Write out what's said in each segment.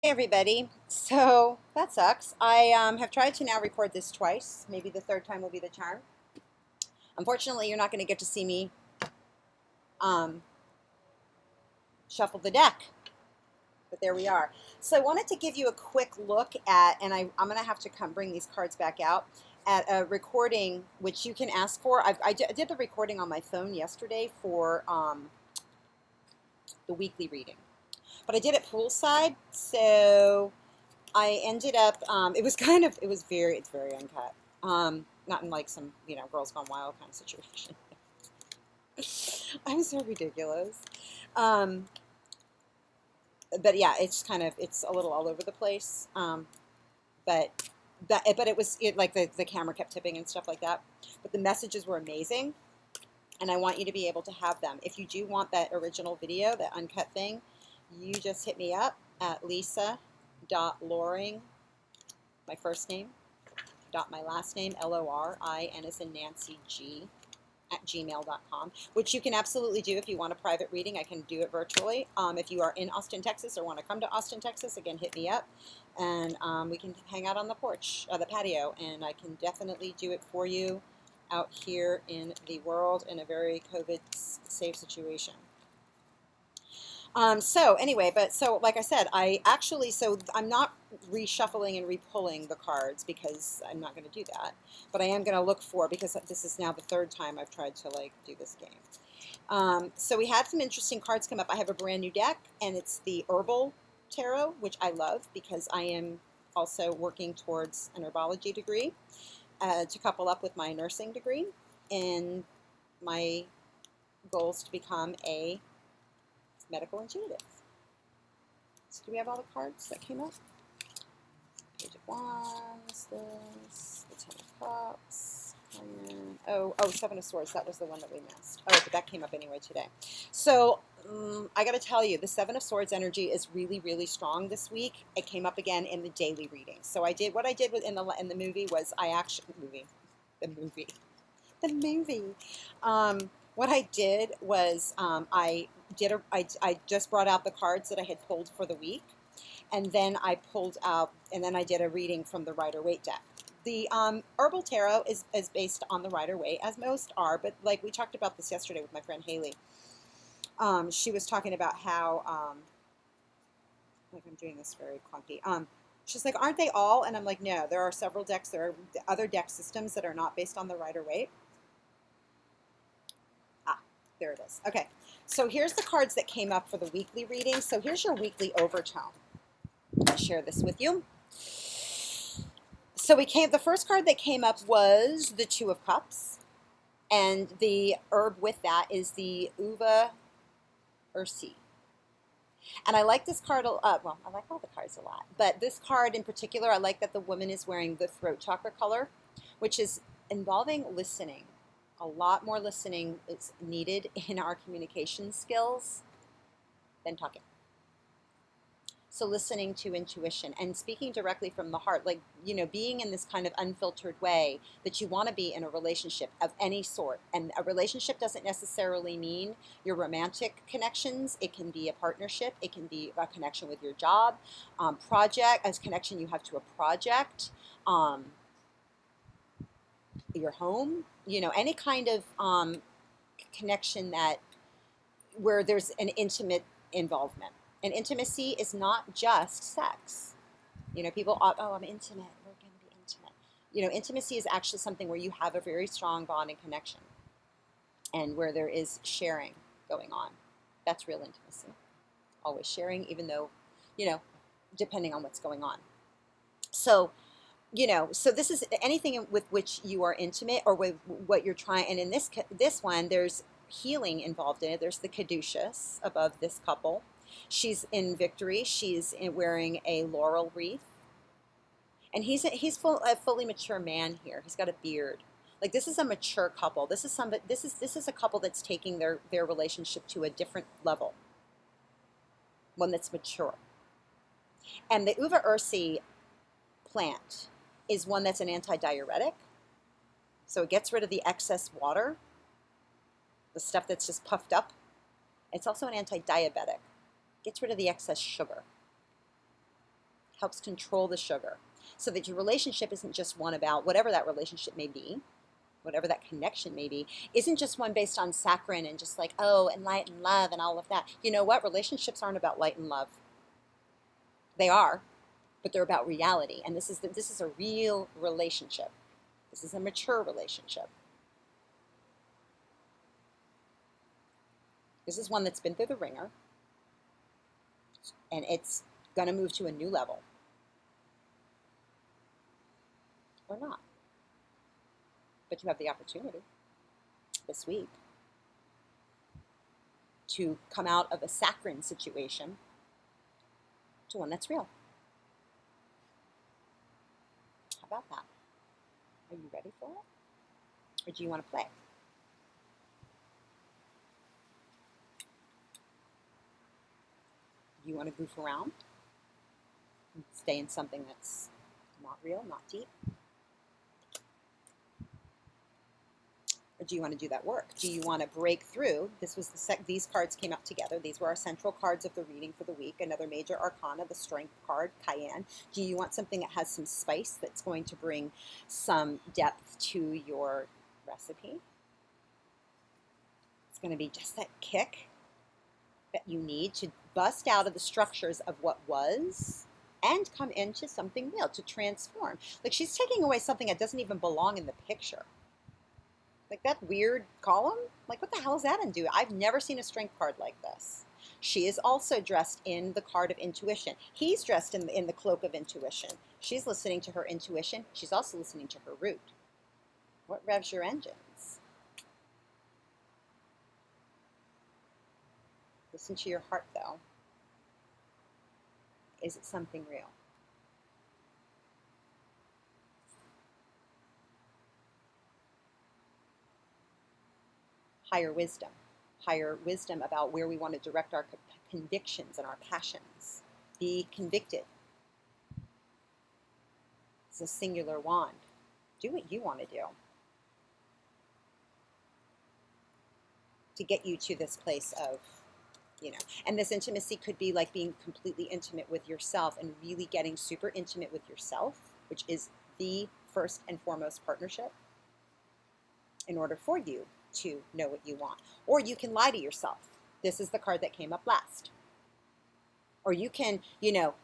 Hey everybody. So that sucks. I have tried to now record this twice. Maybe the third time will be the charm. Unfortunately, you're not going to get to see me um, shuffle the deck, but there we are. So I wanted to give you a quick look at, and I'm going to have to come bring these cards back out, at a recording which you can ask for. I did the recording on my phone yesterday for the weekly reading, but I did it poolside, so I ended up, it's very uncut. Not in like some, girls gone wild kind of situation. I'm so ridiculous. Um, but yeah, it's a little all over the place. But like the camera kept tipping and stuff like that. But the messages were amazing. And I want you to be able to have them. If you do want that original video, that uncut thing, you just hit me up at lisa.loring, my first name, dot my last name, Lorin, as in Nancy G, at gmail.com, which you can absolutely do if you want a private reading. I can do it virtually. If you are in Austin, Texas, or want to come to Austin, Texas, again, hit me up, and we can hang out on the porch, the patio, and I can definitely do it for you out here in the world in a very COVID safe situation. So anyway, so like I said, I'm not reshuffling and repulling the cards because I'm not going to do that. But I am going to look for, because this is now the third time I've tried to like do this game. So we had some interesting cards come up. I have a brand new deck, and it's the Herbal Tarot, which I love because I am also working towards an herbology degree to couple up with my nursing degree, and my goal is to become a medical intuitive. So do we have all the cards that came up? Page of Wands, this, the Ten of Cups, and Seven of Swords. That was the one that we missed. Oh, but that came up anyway today. So I got to tell you, the Seven of Swords energy is really, really strong this week. It came up again in the daily reading. So what I did in the movie was the movie. What I did was I just brought out the cards that I had pulled for the week, and then I did a reading from the Rider-Waite deck. The Herbal Tarot is based on the Rider-Waite, as most are, but like we talked about this yesterday with my friend Haley. She was talking about how, like I'm doing this very clunky. She's like, aren't they all? And I'm like, no, there are several decks. There are other deck systems that are not based on the Rider-Waite. There it is. Okay, so here's the cards that came up for the weekly reading. So here's your weekly overtone. I'll share this with you. So the first card that came up was the Two of Cups, and the herb with that is the Uva Ursi. And I like this card, I like all the cards a lot, but this card in particular, I like that the woman is wearing the throat chakra color, which is involving listening. A lot more listening is needed in our communication skills than talking. So listening to intuition and speaking directly from the heart, like, being in this kind of unfiltered way that you want to be in a relationship of any sort. And a relationship doesn't necessarily mean your romantic connections. It can be a partnership. It can be a connection with your job, a connection you have to a project, your home, any kind of connection where there's an intimate involvement. And intimacy is not just sex. People, I'm intimate. We're going to be intimate. Intimacy is actually something where you have a very strong bond and connection, and where there is sharing going on. That's real intimacy. Always sharing, even though, depending on what's going on. So, so this is anything with which you are intimate, or with what you're trying. And in this one, there's healing involved in it. There's the caduceus above this couple. She's in victory. She's wearing a laurel wreath, and he's a fully mature man here. He's got a beard. Like, this is a mature couple. This is a couple that's taking their relationship to a different level. One that's mature. And the Uva Ursi plant is one that's an anti-diuretic. So it gets rid of the excess water, the stuff that's just puffed up. It's also an anti-diabetic. Gets rid of the excess sugar. helps control the sugar so that your relationship isn't just one about whatever that relationship may be, whatever that connection may be, isn't just one based on saccharine and just like, oh, and light and love and all of that. You know what? Relationships aren't about light and love. They are, but they're about reality. And this is a real relationship. This is a mature relationship. This is one that's been through the ringer, and it's going to move to a new level. Or not. But you have the opportunity this week to come out of a saccharine situation to one that's real. How about that? Are you ready for it? Or do you want to play? Do you want to goof around and stay in something that's not real, not deep? Or do you want to do that work? Do you want to break through? This was these cards came out together. These were our central cards of the reading for the week. Another major arcana, the strength card, Cayenne. Do you want something that has some spice that's going to bring some depth to your recipe? It's going to be just that kick that you need to bust out of the structures of what was and come into something real, to transform. Like, she's taking away something that doesn't even belong in the picture. Like that weird column? Like, what the hell is that in do? I've never seen a strength card like this. She is also dressed in the card of intuition. He's dressed in the cloak of intuition. She's listening to her intuition. She's also listening to her root. What revs your engines? Listen to your heart, though. Is it something real? Higher wisdom about where we want to direct our convictions and our passions. Be convicted. It's a singular wand. Do what you want to do to get you to this place of, and this intimacy could be like being completely intimate with yourself and really getting super intimate with yourself, which is the first and foremost partnership in order for you to know what you want. Or you can lie to yourself. This is the card that came up last. Or you can,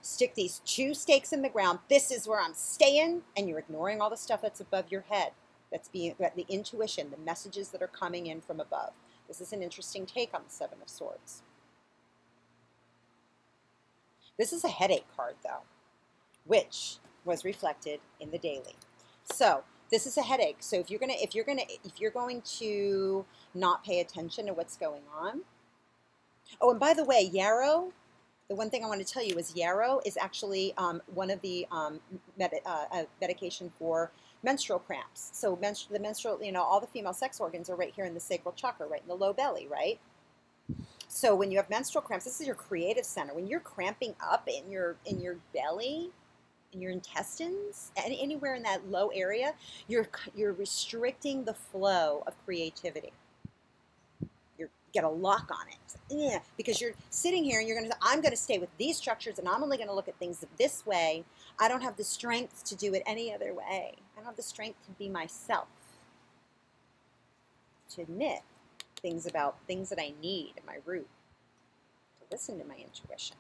stick these 2 stakes in the ground. This is where I'm staying, and you're ignoring all the stuff that's above your head. That's the intuition, the messages that are coming in from above. This is an interesting take on the 7 of Swords. This is a headache card, though, which was reflected in the daily. So this is a headache. So if you're going to not pay attention to what's going on. Oh, and by the way, yarrow. The one thing I want to tell you is yarrow is actually one of the medication for menstrual cramps. So the menstrual, all the female sex organs are right here in the sacral chakra, right in the low belly, right? So when you have menstrual cramps, this is your creative center. When you're cramping up in your belly, in your intestines, anywhere in that low area, you're restricting the flow of creativity. You get a lock on it. Yeah, because you're sitting here and I'm going to stay with these structures and I'm only going to look at things this way. I don't have the strength to do it any other way. I don't have the strength to be myself, to admit things about things that I need in my root, to listen to my intuition.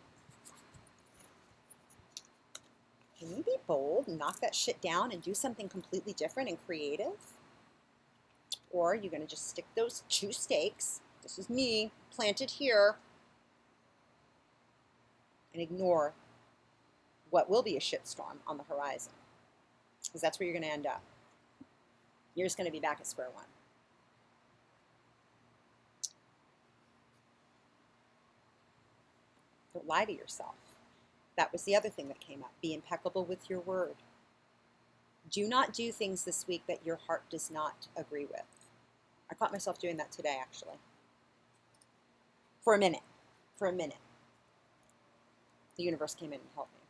Can you be bold and knock that shit down and do something completely different and creative? Or are you going to just stick those 2 stakes, this is me, planted here, and ignore what will be a shitstorm on the horizon? Because that's where you're going to end up. You're just going to be back at square one. Don't lie to yourself. That was the other thing that came up. Be impeccable with your word. Do not do things this week that your heart does not agree with. I caught myself doing that today, actually. For a minute. The universe came in and helped me.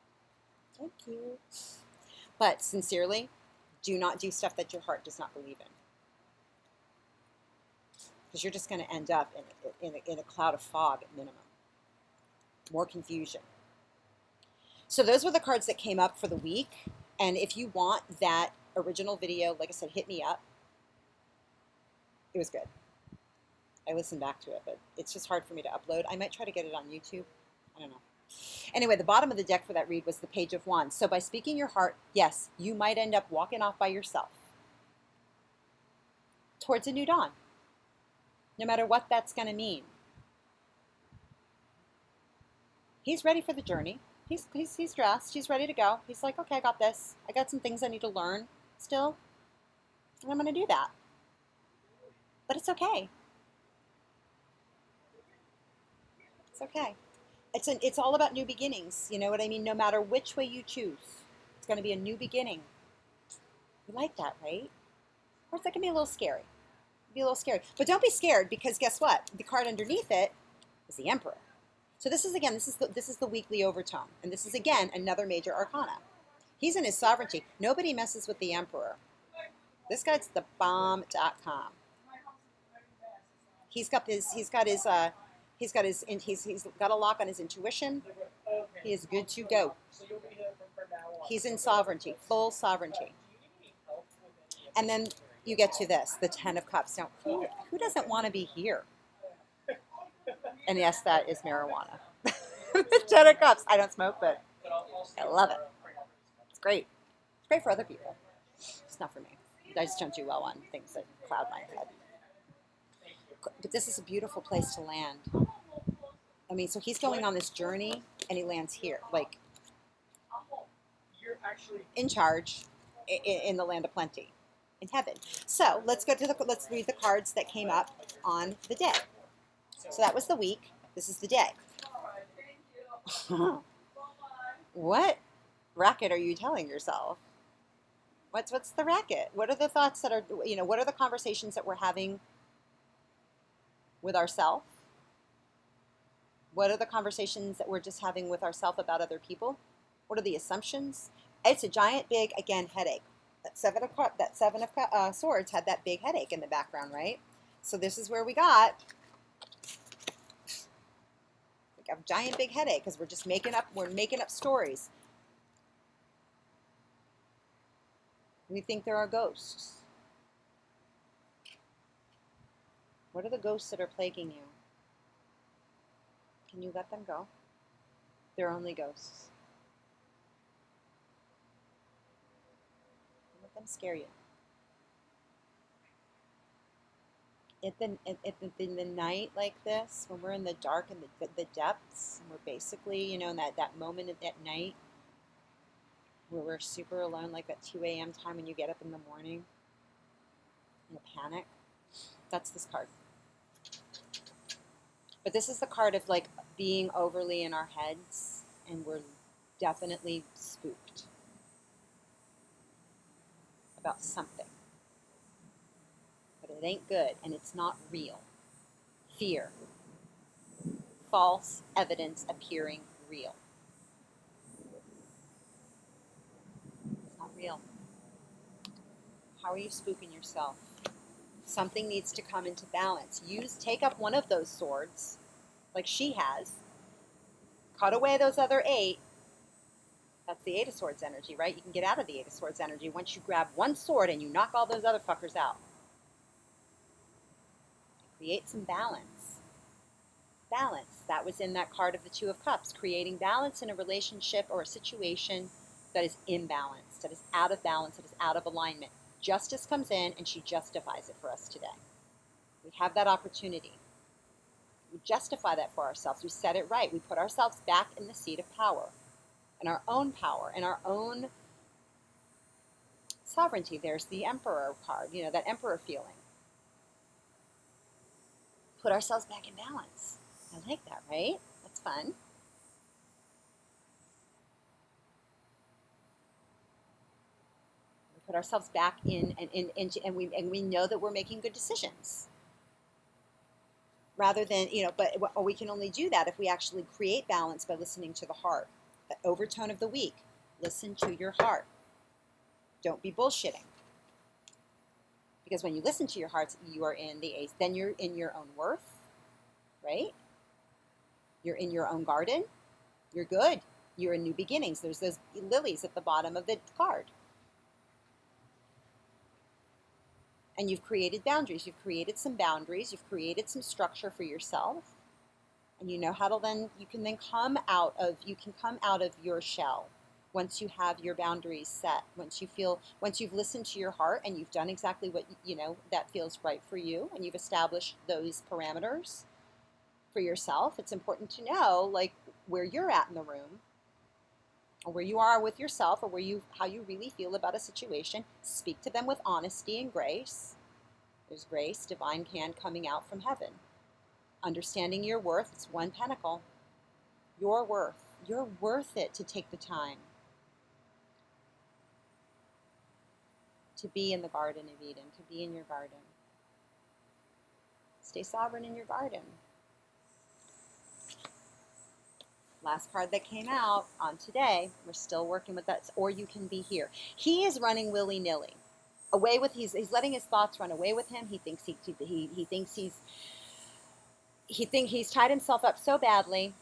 Thank you. But sincerely, do not do stuff that your heart does not believe in. Because you're just going to end up in a cloud of fog at minimum. More confusion. So those were the cards that came up for the week. And if you want that original video, like I said, hit me up. It was good. I listened back to it, but it's just hard for me to upload. I might try to get it on YouTube. I don't know. Anyway, the bottom of the deck for that read was the Page of Wands. So by speaking your heart, yes, you might end up walking off by yourself towards a new dawn, no matter what that's going to mean. He's ready for the journey. He's dressed. He's ready to go. He's like, okay, I got this. I got some things I need to learn still, and I'm going to do that. But it's okay. It's okay. It's all about new beginnings. You know what I mean? No matter which way you choose, it's going to be a new beginning. You like that, right? Of course, that can be a little scary. Be a little scary. But don't be scared, because guess what? The card underneath it is the Emperor. So this is, again, this is the weekly overtone. And this is, again, another major arcana. He's in his sovereignty. Nobody messes with the Emperor. This guy's the bomb.com. He's got a lock on his intuition. He is good to go. He's in sovereignty, full sovereignty. And then you get to this, the Ten of Cups. Now, who doesn't want to be here? And yes, that is marijuana. The Ten of Cups. I don't smoke, but I love it. It's great. It's great for other people. It's not for me. I just don't do well on things that cloud my head. But this is a beautiful place to land. I mean, so he's going on this journey, and he lands here, like in charge, in the land of plenty, in heaven. So let's read the cards that came up on the day. So that was the week. This is the day. What racket are you telling yourself? What's the racket? What are the thoughts that are, what are the conversations that we're having with ourselves? What are the conversations that we're just having with ourselves about other people? What are the assumptions? It's a giant, big, again, headache. That seven of Swords had that big headache in the background, right? So this is where we got a giant, big headache, because we're making up stories. We think there are ghosts. What are the ghosts that are plaguing you? Can you let them go? They're only ghosts. Don't let them scare you. In the night like this, when we're in the dark and the depths, and we're basically, in that moment at that night where we're super alone, like that 2 a.m. time when you get up in the morning in a panic, that's this card. But this is the card of like being overly in our heads, and we're definitely spooked about something. But it ain't good, and it's not real. Fear. False evidence appearing real. It's not real. How are you spooking yourself? Something needs to come into balance. Take up one of those swords, like she has. Cut away those other 8. That's the 8 of Swords energy, right? You can get out of the 8 of Swords energy once you grab one sword and you knock all those other fuckers out. Create some balance. Balance. That was in that card of the 2 of Cups. Creating balance in a relationship or a situation that is imbalanced, that is out of balance, that is out of alignment. Justice comes in, and she justifies it for us today. We have that opportunity. We justify that for ourselves. We set it right. We put ourselves back in the seat of power, and our own sovereignty. There's the Emperor card, that Emperor feeling. Put ourselves back in balance. I like that, right? That's fun. We put ourselves back in, and we know that we're making good decisions. Rather than, but we can only do that if we actually create balance by listening to the heart. The overtone of the week. Listen to your heart. Don't be bullshitting. Because when you listen to your hearts, you are in the ace. Then you're in your own worth, right? You're in your own garden. You're good. You're in new beginnings. There's those lilies at the bottom of the card. And you've created boundaries. You've created some boundaries. You've created some structure for yourself. And you know how to then, you can then come out of your shell once you have your boundaries set, once you've listened to your heart and you've done exactly what, that feels right for you, and you've established those parameters for yourself. It's important to know, like, where you're at in the room, or where you are with yourself, or how you really feel about a situation. Speak to them with honesty and grace. There's grace, divine hand coming out from heaven. Understanding your worth. It's one pentacle. Your worth. You're worth it to take the time to be in the Garden of Eden, to be in your garden. Stay sovereign in your garden. Last card that came out on today, we're still working with that, or you can be here. He is running willy-nilly. He's letting his thoughts run away with him. He thinks he's tied himself up so badly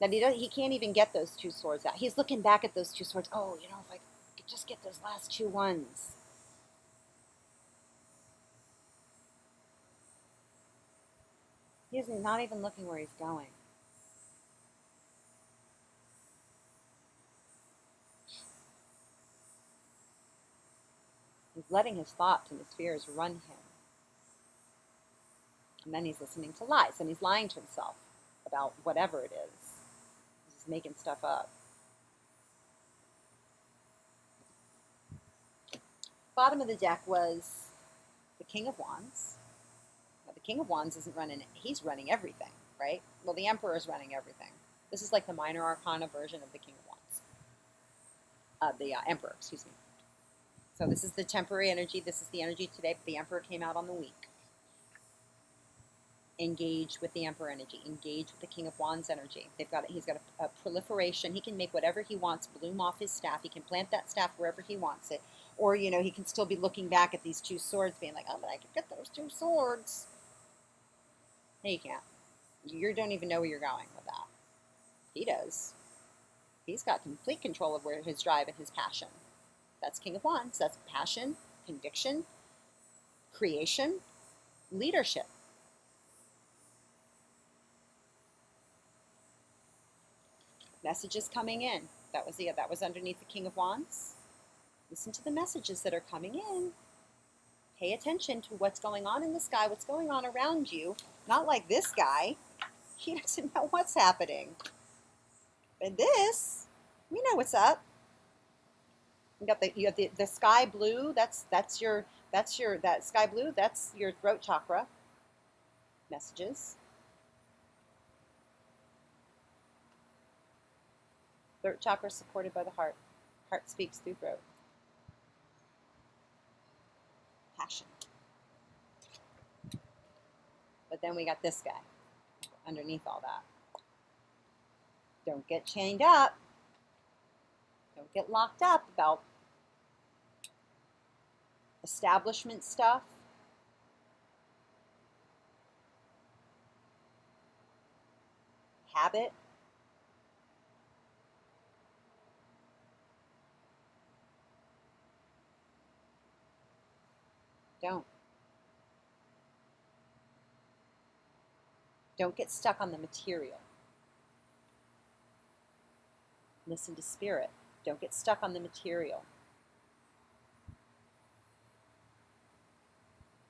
that he can't even get those two swords out. He's looking back at those two swords. Oh, if I could just get those last two ones. He's not even looking where he's going. He's letting his thoughts and his fears run him. And then he's listening to lies, and he's lying to himself about whatever it is. He's making stuff up. Bottom of the deck was the King of Wands. Now, the King of Wands isn't running it. He's running everything, right? Well, the Emperor is running everything. This is like the minor arcana version of the King of Wands. The Emperor, excuse me. So this is the temporary energy. This is the energy today. But the Emperor came out on the week. Engage with the Emperor energy. Engage with the King of Wands energy. He's got a proliferation. He can make whatever he wants bloom off his staff. He can plant that staff wherever he wants it. Or, he can still be looking back at these two swords being like, oh, but I could get those two swords. No, you can't. You don't even know where you're going with that. He does. He's got complete control of where his drive and his passion. That's King of Wands. That's passion, conviction, creation, leadership. Messages coming in. That was underneath the King of Wands. Listen to the messages that are coming in. Pay attention to what's going on in the sky, what's going on around you. Not like this guy. He doesn't know what's happening. But this, we know what's up. You have the sky blue. That sky blue. That's your throat chakra. Messages. Throat chakra supported by the heart. Heart speaks through throat. Passion. But then we got this guy underneath all that. Don't get chained up. Don't get locked up about establishment stuff. Habit. Don't get stuck on the material. Listen to spirit. Don't get stuck on the material.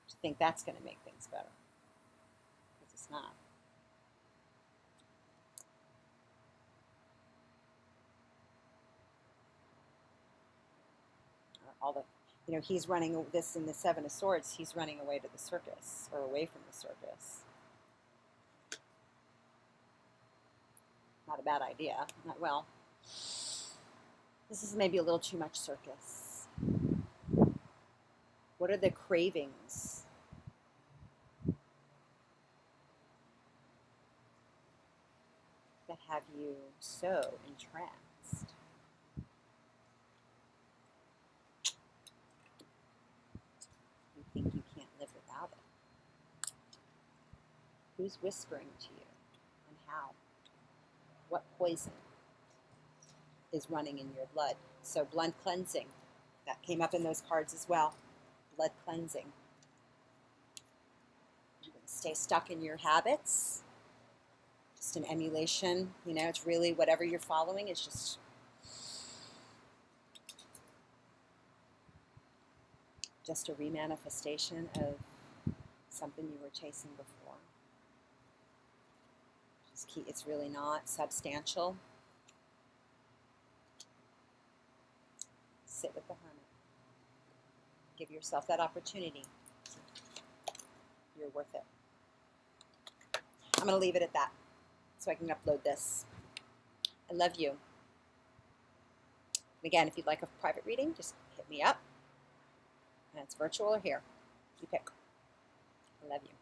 To think that's going to make things better. Because it's not. He's running this in the Seven of Swords. He's running away to the circus, or away from the circus. Not a bad idea. Well, this is maybe a little too much circus. What are the cravings? That have you so entranced? You think you can't live without it? Who's whispering to you, and how? What poison is running in your blood? So blood cleansing, that came up in those cards as well. Blood cleansing. You're going to stay stuck in your habits. Just an emulation, you know, it's really whatever you're following is just a remanifestation of something you were chasing before. It's really not substantial. Sit with the Hermit. Give yourself that opportunity. You're worth it. I'm going to leave it at that so I can upload this. I love you. And again, if you'd like a private reading, just hit me up. And it's virtual or here. You pick. I love you.